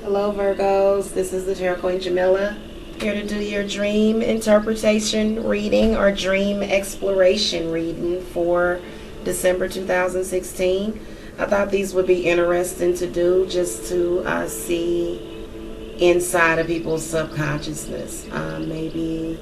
Hello Virgos, this is the Tarot Queen Jamila, here to do your dream interpretation reading or dream exploration reading for December 2016. I thought these would be interesting to do just to see inside of people's subconsciousness. Maybe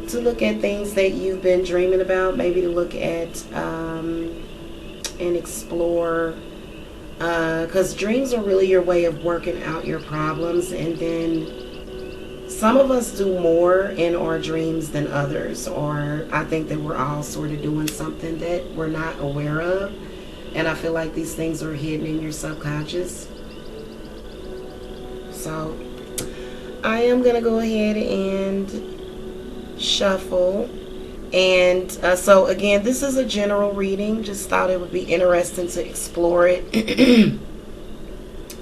to look at things that you've been dreaming about, maybe to look at and explore, because dreams are really your way of working out your problems. And then some of us do more in our dreams than others, or I think that we're all sort of doing something that we're not aware of, and I feel like these things are hidden in your subconscious. So I am gonna go ahead and shuffle. And so again, this is a general reading. Just thought it would be interesting to explore it.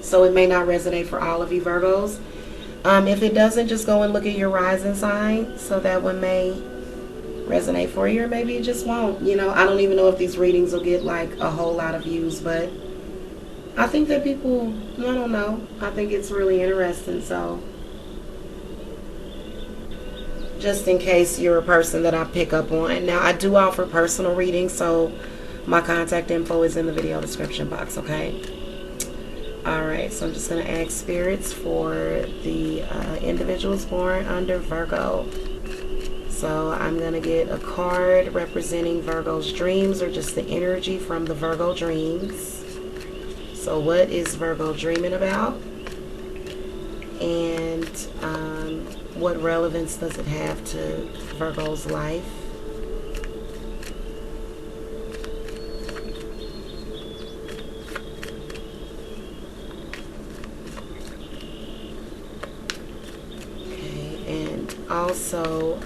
So it may not resonate for all of you Virgos. If it doesn't, just go and look at your rising sign. So that one may resonate for you, or maybe it just won't. You know, I don't even know if these readings will get like a whole lot of views, but I think that people, I don't know, I think it's really interesting. So just in case you're a person that I pick up on. Now, I do offer personal readings, so my contact info is in the video description box, okay? Alright, so I'm just going to ask spirits for the individuals born under Virgo. So I'm going to get a card representing Virgo's dreams, or just the energy from the Virgo dreams. So what is Virgo dreaming about? And what relevance does it have to Virgo's life? Okay, and also,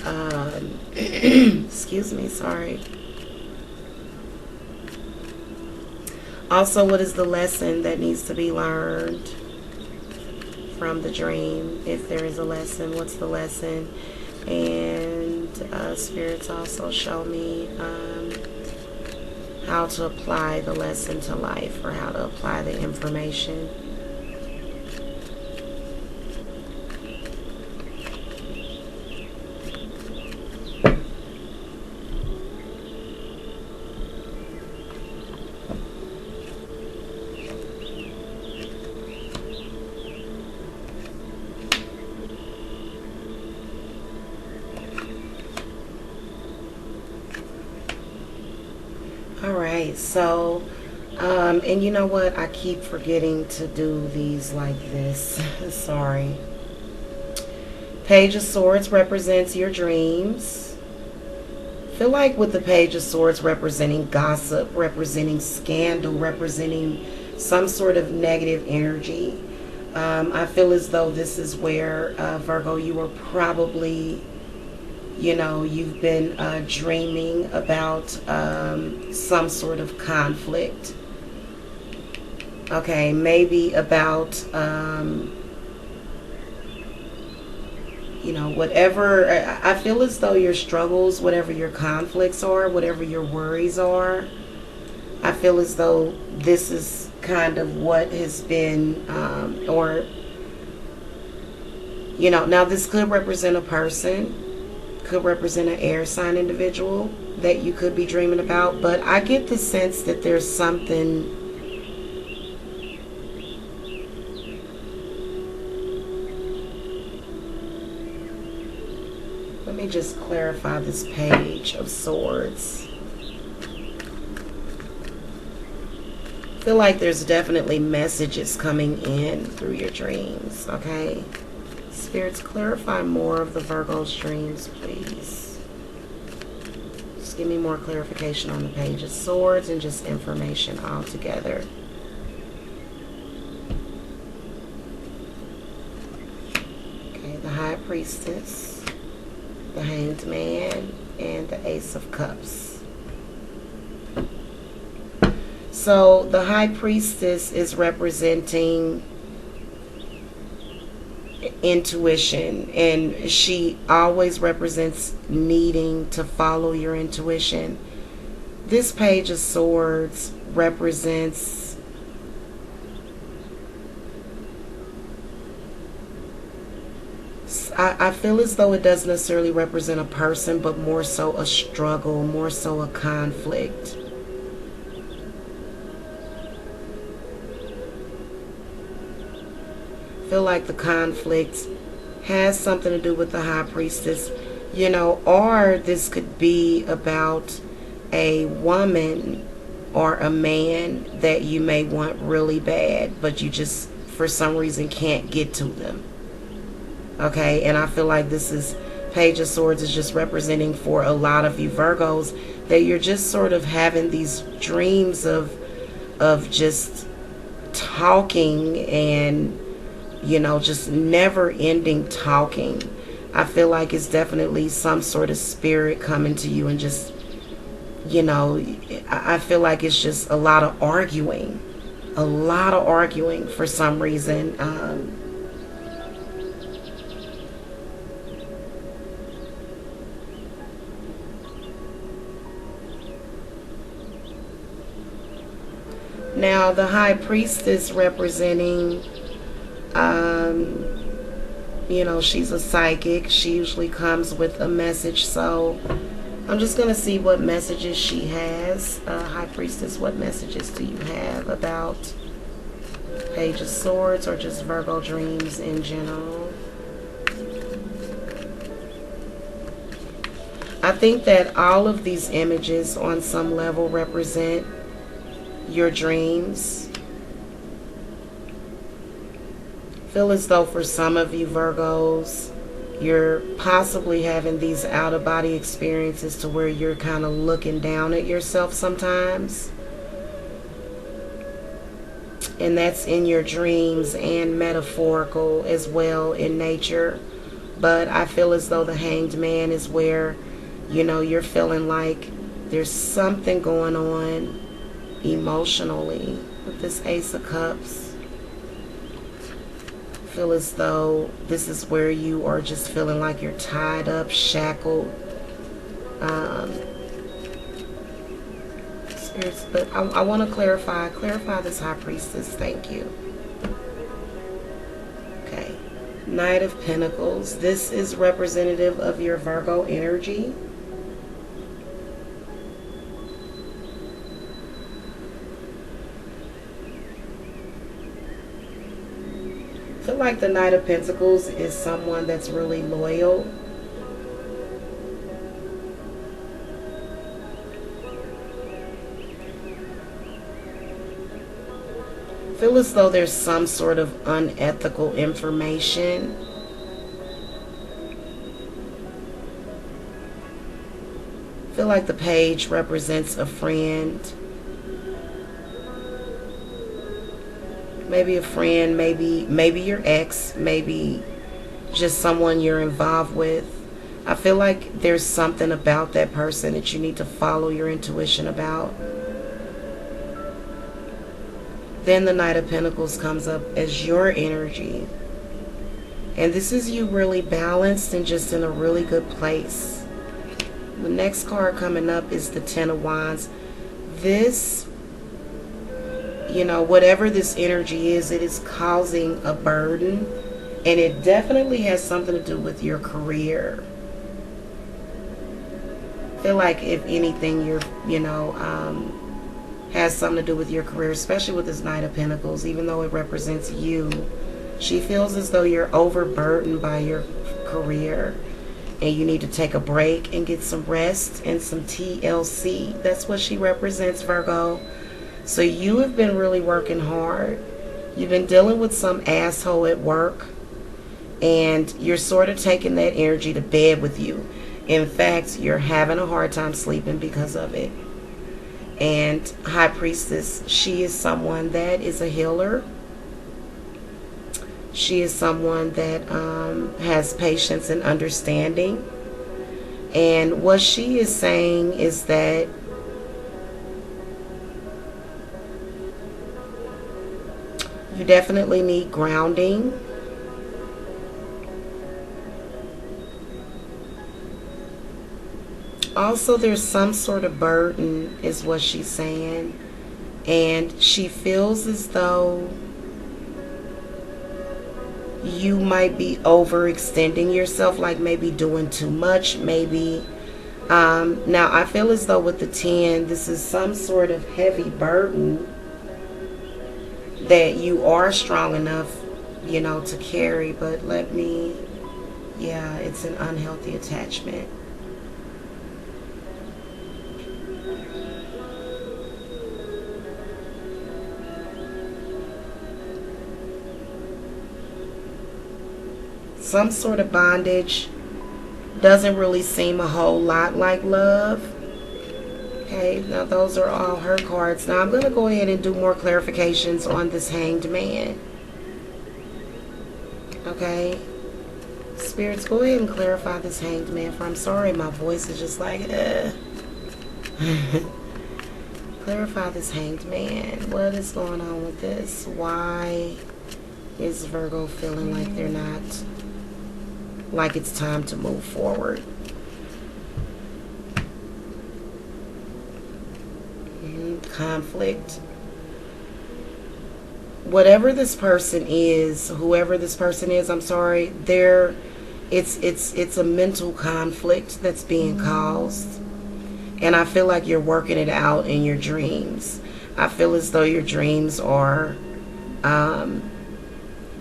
excuse me, sorry. Also, what is the lesson that needs to be learned from the dream? If there is a lesson, what's the lesson? And spirits also show me how to apply the lesson to life, or how to apply the information. Alright, so, and you know what? I keep forgetting to do these like this. Sorry. Page of Swords represents your dreams. Feel like with the Page of Swords representing gossip, representing scandal, representing some sort of negative energy. I feel as though this is where, Virgo, you were probably, you know, you've been dreaming about some sort of conflict. Okay, maybe about, you know, whatever. I feel as though your struggles, whatever your conflicts are, whatever your worries are, I feel as though this is kind of what has been, or, you know, now this could represent a person, could represent an air sign individual that you could be dreaming about, but I get the sense that there's something, let me just clarify this Page of Swords. I feel like there's definitely messages coming in through your dreams, okay? Spirits, clarify more of the Virgo's dreams, please. Just give me more clarification on the Page of Swords and just information altogether. Okay, the High Priestess, the Hanged Man, and the Ace of Cups. So the High Priestess is representing intuition, and she always represents needing to follow your intuition. This Page of Swords represents I feel as though it doesn't necessarily represent a person, but more so a struggle, more so a conflict. I feel like the conflict has something to do with the High Priestess, or this could be about a woman or a man that you may want really bad, but you just for some reason can't get to them. Okay, and I feel like this is Page of Swords is just representing for a lot of you Virgos that you're just sort of having these dreams of just talking and just never ending talking. I feel like it's definitely some sort of spirit coming to you and just I feel like it's just a lot of arguing for some reason. Now the High Priestess representing, she's a psychic. She usually comes with a message. So I'm just going to see what messages she has. High Priestess, what messages do you have about Page of Swords or just Virgo dreams in general? I think that all of these images on some level represent your dreams. Feel as though for some of you Virgos, you're possibly having these out-of-body experiences to where you're kind of looking down at yourself sometimes. And that's in your dreams and metaphorical as well in nature. But I feel as though the Hanged Man is where, you're feeling like there's something going on emotionally with this Ace of Cups. Feel as though this is where you are just feeling like you're tied up, shackled. Spirits, but I want to clarify this High Priestess. Thank you. Okay, Knight of Pentacles. This is representative of your Virgo energy. I feel like the Knight of Pentacles is someone that's really loyal. I feel as though there's some sort of unethical information. I feel like the Page represents a friend. Maybe a friend, maybe your ex, maybe just someone you're involved with. I feel like there's something about that person that you need to follow your intuition about. Then the Knight of Pentacles comes up as your energy. And this is you really balanced and just in a really good place. The next card coming up is the Ten of Wands. This, whatever this energy is, it is causing a burden, and it definitely has something to do with your career. I feel like if anything, has something to do with your career, especially with this Knight of Pentacles, even though it represents you. She feels as though you're overburdened by your career and you need to take a break and get some rest and some TLC. That's what she represents, Virgo. So you have been really working hard. You've been dealing with some asshole at work, and you're sort of taking that energy to bed with you. In fact, you're having a hard time sleeping because of it. And High Priestess, she is someone that is a healer. She is someone that has patience and understanding. And what she is saying is that you definitely need grounding. Also, there's some sort of burden, is what she's saying. And she feels as though you might be overextending yourself, like maybe doing too much, maybe. Now, I feel as though with the 10, this is some sort of heavy burden that you are strong enough, to carry. But yeah, it's an unhealthy attachment. Some sort of bondage. Doesn't really seem a whole lot like love. Okay, now those are all her cards. Now I'm going to go ahead and do more clarifications on this Hanged Man. Okay. Spirits, go ahead and clarify this Hanged Man for. I'm sorry, my voice is just like, Clarify this Hanged Man. What is going on with this? Why is Virgo feeling like they're not, like it's time to move forward? Conflict. Whatever this person is, whoever this person is, I'm sorry, it's a mental conflict that's being caused. And I feel like you're working it out in your dreams. I feel as though your dreams are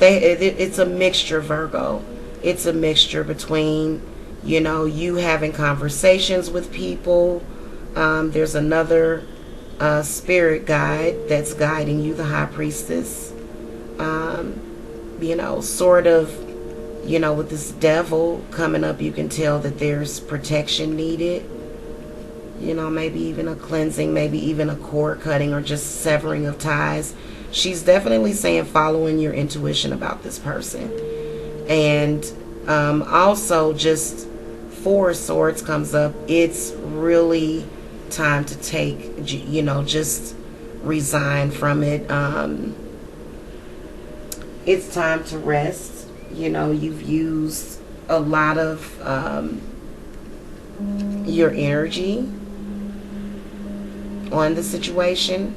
it's a mixture, Virgo. It's a mixture between, you having conversations with people. There's another spirit guide that's guiding you, the High Priestess. Sort of, with this devil coming up, you can tell that there's protection needed. Maybe even a cleansing, maybe even a cord cutting, or just severing of ties. She's definitely saying following your intuition about this person. And also, just Four of Swords comes up. It's really time to take, just resign from it. It's time to rest. You've used a lot of your energy on the situation.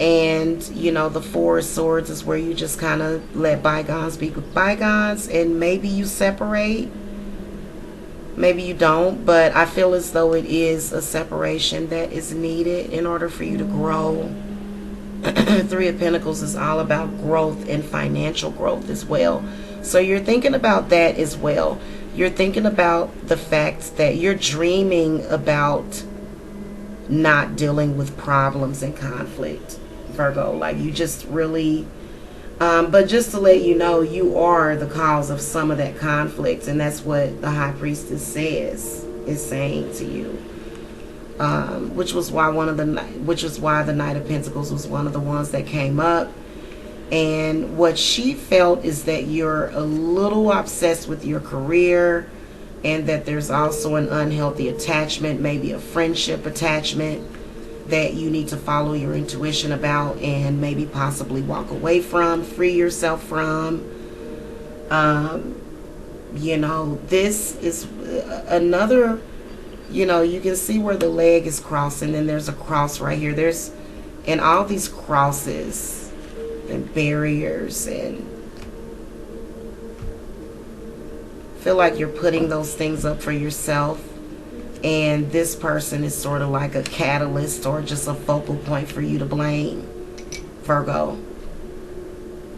And the Four of Swords is where you just kind of let bygones be bygones, and maybe you separate, maybe you don't, but I feel as though it is a separation that is needed in order for you to grow. Three of Pentacles is all about growth and financial growth as well. So you're thinking about that as well. You're thinking about the fact that you're dreaming about not dealing with problems and conflict, Virgo. Like, you just really but just to let you know, you are the cause of some of that conflict, and that's what the High Priestess is saying to you. Which was why the Knight of Pentacles was one of the ones that came up. And what she felt is that you're a little obsessed with your career, and that there's also an unhealthy attachment, maybe a friendship attachment, that you need to follow your intuition about and maybe possibly walk away from, free yourself from. This is another, you can see where the leg is crossed, and then there's a cross right here. And all these crosses and barriers, and feel like you're putting those things up for yourself, and this person is sort of like a catalyst or just a focal point for you to blame, Virgo.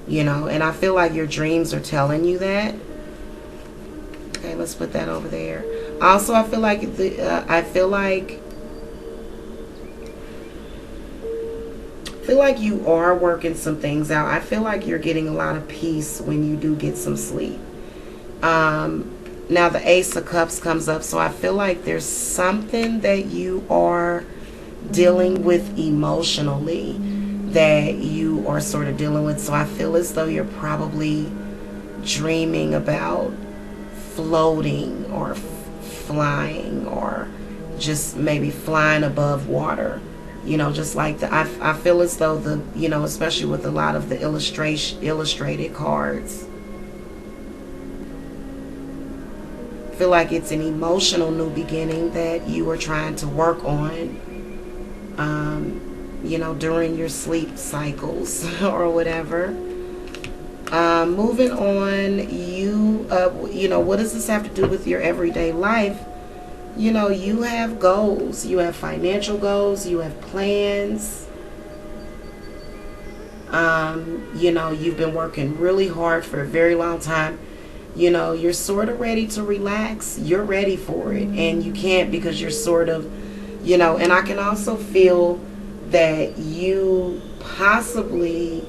And I feel like your dreams are telling you that. Okay, let's put that over there. Also, I feel like you are working some things out. I feel like you're getting a lot of peace when you do get some sleep. Now the Ace of Cups comes up, so I feel like there's something that you are dealing with emotionally that you are sort of dealing with. So I feel as though you're probably dreaming about floating or flying, or just maybe flying above water. Just like I feel as though especially with a lot of the illustrated cards, feel like it's an emotional new beginning that you are trying to work on, during your sleep cycles or whatever. Moving on, you know, what does this have to do with your everyday life? You know, you have goals. You have financial goals. You have plans. You know, you've been working really hard for a very long time. You know, you're sort of ready to relax. You're ready for it. And you can't because you're sort of, you know, and I can also feel that you possibly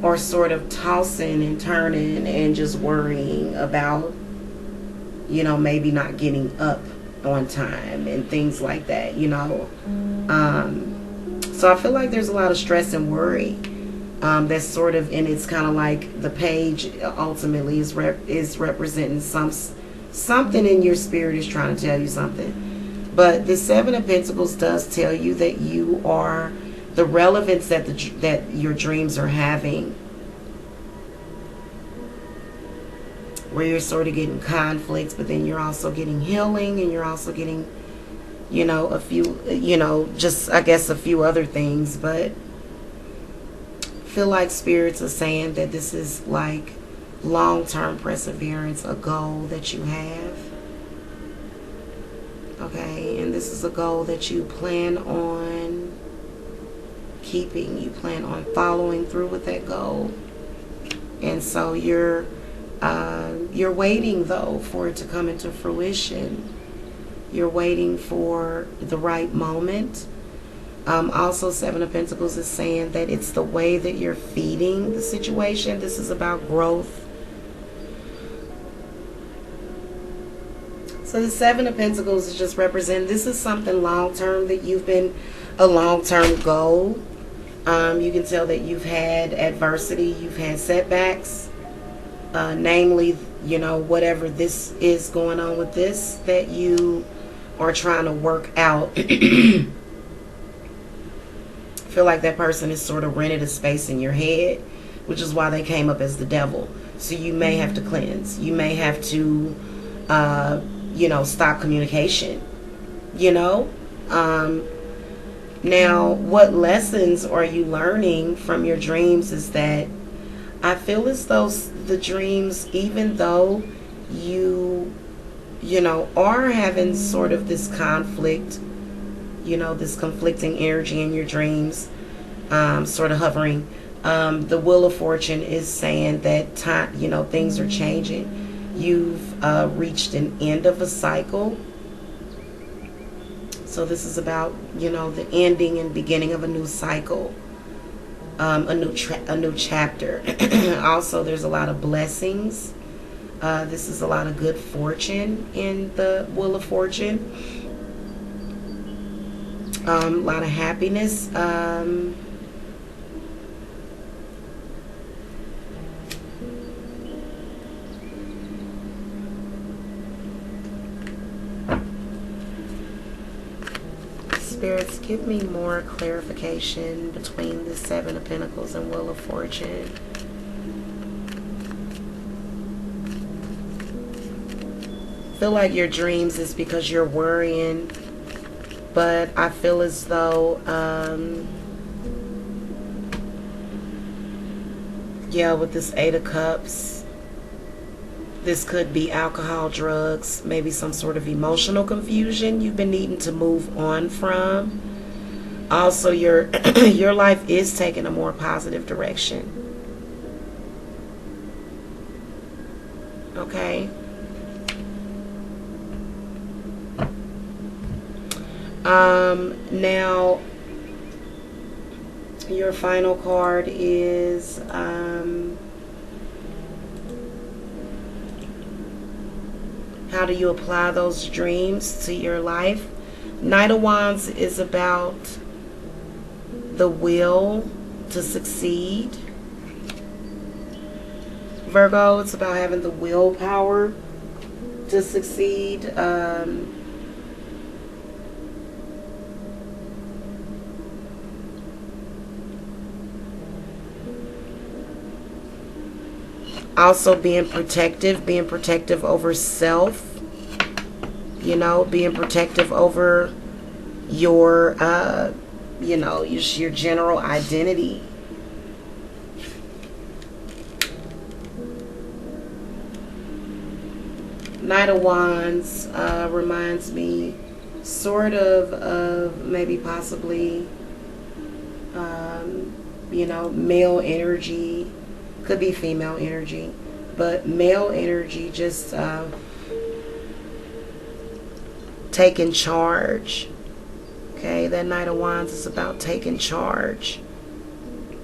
are sort of tossing and turning and just worrying about, you know, maybe not getting up on time and things like that, you know. So I feel like there's a lot of stress and worry that's sort of, and it's kind of like the page ultimately is representing something in your spirit is trying to tell you something. But the Seven of Pentacles does tell you that you are the relevance that your dreams are having, where you're sort of getting conflicts, but then you're also getting healing, and you're also getting, you know, a few, you know, just I guess a few other things. But I feel like spirits are saying that this is like long-term perseverance, a goal that you have. Okay, and this is a goal that you plan on keeping. You plan on following through with that goal. And so you're waiting, though, for it to come into fruition. You're waiting for the right moment. Also, Seven of Pentacles is saying that it's the way that you're feeding the situation. This is about growth. So the Seven of Pentacles is just representing, this is something long-term that you've been, a long-term goal. You can tell that you've had adversity, you've had setbacks. Namely, you know, whatever this is going on with this that you are trying to work out. Feel like that person has sort of rented a space in your head, which is why they came up as the devil. So you may have to cleanse. You may have to, you know, stop communication. You know? Now, what lessons are you learning from your dreams is that I feel as though the dreams, even though you know, are having sort of this conflict, you know, this conflicting energy in your dreams, sort of hovering. The Wheel of Fortune is saying that time, you know, things are changing. You've reached an end of a cycle. So this is about, you know, the ending and beginning of a new cycle. A new chapter. Also, there's a lot of blessings. This is a lot of good fortune in the Wheel of Fortune. A lot of happiness. Spirits, give me more clarification between the Seven of Pentacles and Wheel of Fortune. Feel like your dreams is because you're worrying, but I feel as though, yeah, with this Eight of Cups, this could be alcohol, drugs, maybe some sort of emotional confusion you've been needing to move on from. Also, your your life is taking a more positive direction. Okay. Now, your final card is how do you apply those dreams to your life? Knight of Wands is about the will to succeed. Virgo, it's about having the willpower to succeed. Also being protective over self, you know, being protective over your, you know, your general identity. Knight of Wands reminds me sort of maybe possibly, you know, male energy. Could be female energy, but male energy, just taking charge. Okay, that Knight of Wands is about taking charge,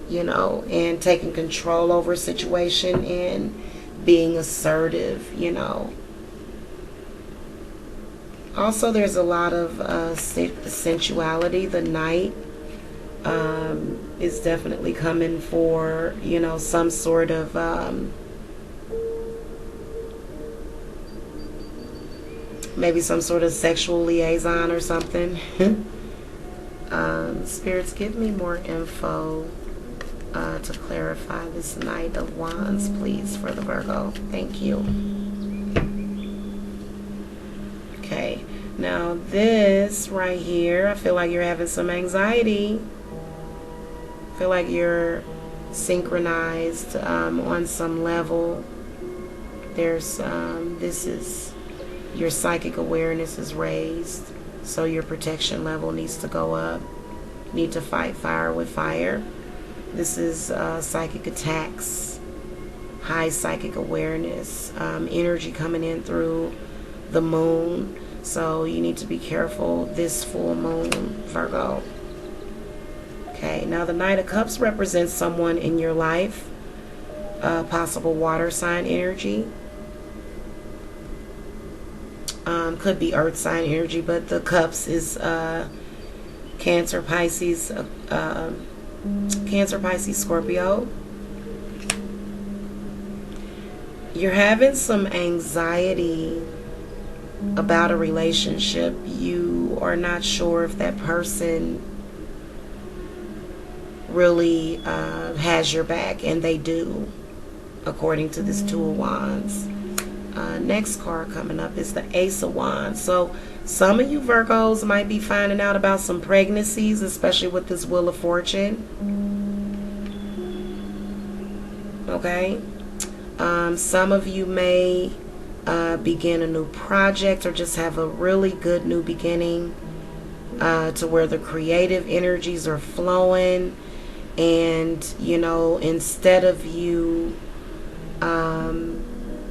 you know, and taking control over a situation and being assertive, you know. Also, there's a lot of sensuality. The Knight is definitely coming for, you know, some sort of maybe some sort of sexual liaison or something. Spirits, give me more info to clarify this Knight of Wands, please, for the Virgo. Thank you. Okay, now this right here, I feel like you're having some anxiety. I feel like you're synchronized on some level. There's this is, your psychic awareness is raised, so your protection level needs to go up. Need to fight fire with fire. This is psychic attacks, high psychic awareness, energy coming in through the moon. So you need to be careful this full moon, Virgo. Okay, now the Knight of Cups represents someone in your life, possible water sign energy. Could be earth sign energy, but the Cups is Cancer, Pisces, Cancer, Pisces, Scorpio. You're having some anxiety about a relationship. You are not sure if that person really has your back, and they do, according to this Two of Wands. Next card coming up is the Ace of Wands. So some of you Virgos might be finding out about some pregnancies, especially with this Wheel of Fortune. Okay. Some of you may begin a new project, or just have a really good new beginning, to where the creative energies are flowing, and you know, instead of you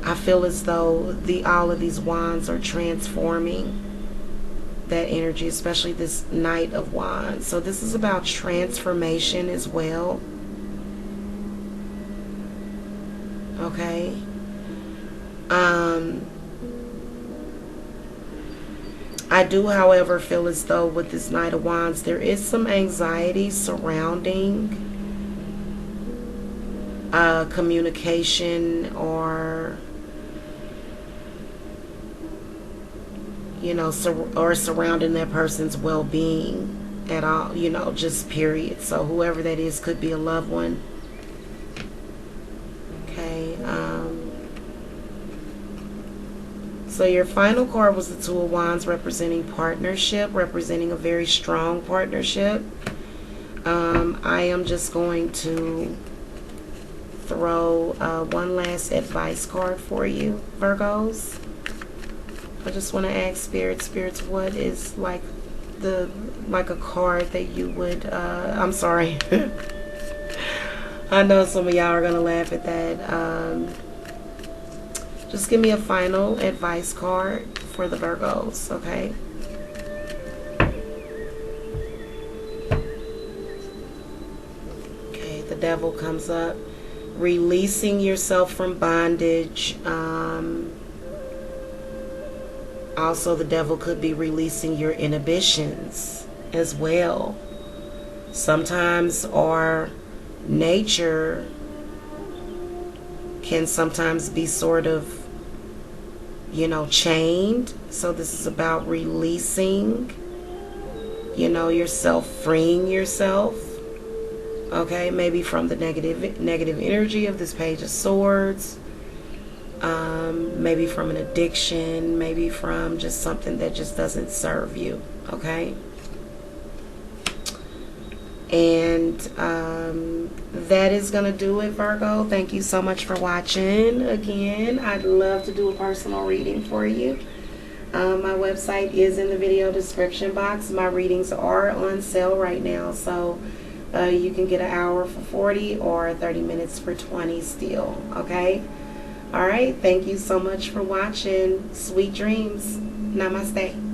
I feel as though all of these wands are transforming that energy, especially this Knight of Wands. So this is about transformation as well. Okay. I do, however, feel as though with this Knight of Wands, there is some anxiety surrounding communication, or you know, or surrounding that person's well-being at all, you know, just period. So whoever that is could be a loved one. Okay. So your final card was the Two of Wands, representing partnership, representing a very strong partnership. I am just going to throw one last advice card for you, Virgos. I just want to ask spirits, what is like a card that you would I'm sorry. I know some of y'all are gonna laugh at that. Just give me a final advice card for the Virgos, okay? Okay, the Devil comes up. Releasing yourself from bondage. Also, the Devil could be releasing your inhibitions as well. Sometimes our nature can sometimes be sort of, you know, chained. So this is about releasing, you know, yourself, freeing yourself. Okay, maybe from the negative energy of this Page of Swords. Maybe from an addiction, maybe from just something that just doesn't serve you. Okay. And that is going to do it, Virgo. Thank you so much for watching. Again, I'd love to do a personal reading for you. My website is in the video description box. My readings are on sale right now, so you can get an hour for $40 or 30 minutes for $20 still. Okay? All right. Thank you so much for watching. Sweet dreams. Namaste.